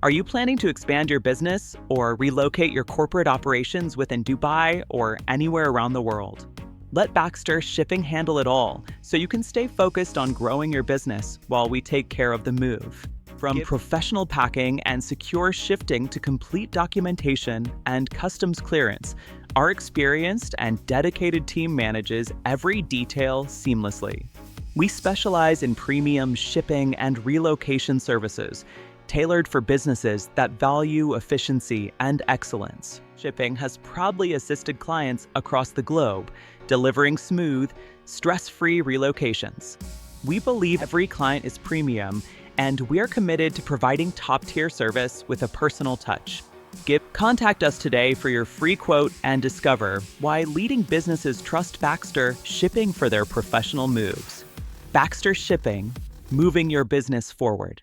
Are you planning to expand your business or relocate your corporate operations within Dubai or anywhere around the world? Let Baxter Shipping handle it all so you can stay focused on growing your business while we take care of the move. From professional packing and secure shifting to complete documentation and customs clearance, our experienced and dedicated team manages every detail seamlessly. We specialize in premium shipping and relocation services, tailored for businesses that value efficiency and excellence. Shipping has proudly assisted clients across the globe, delivering smooth, stress-free relocations. We believe every client is premium, and we're committed to providing top-tier service with a personal touch. Contact us today for your free quote and discover why leading businesses trust Baxter Shipping for their professional moves. Baxter Shipping, moving your business forward.